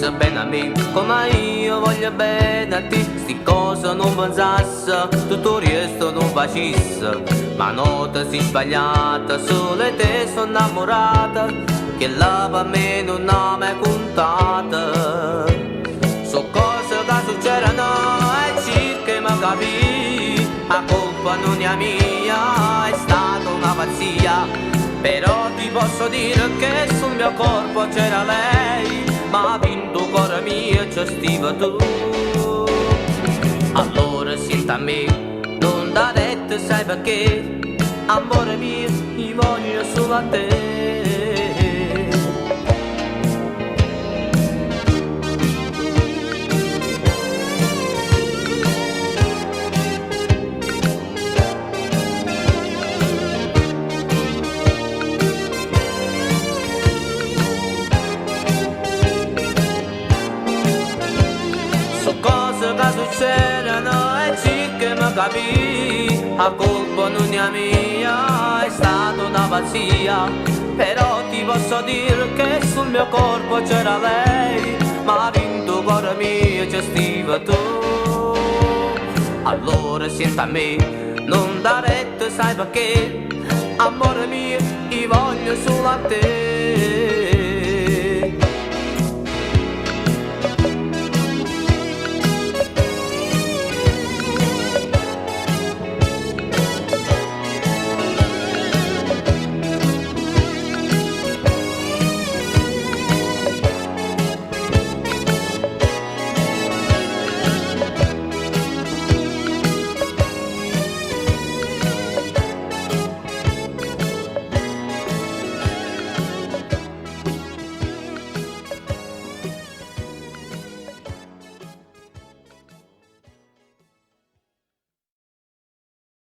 volesse bene a me come io voglio bene a te. Sti cose non pensasse, tutto il resto non facesse. Ma nota si sbagliata, solo te sono innamorata, che la per me non ha mai contata. So cose che succedono e cerca mi capì, la colpa non è mia, è stata una pazzia. Però ti posso dire che sul mio corpo c'era lei, ma vinto cuore mio gestiva tu. Allora senta a me, non da retta sai perché, amore mio, io voglio solo a te. Cose che succedono e cerca mi capì, la colpa non è mia, è stata una pazzia. Però ti posso dire che sul mio corpo c'era lei, ma vinto cuore mio gestiva tu. Allora senta a me, non da retta sai perché, amore mio, io voglio solo a te.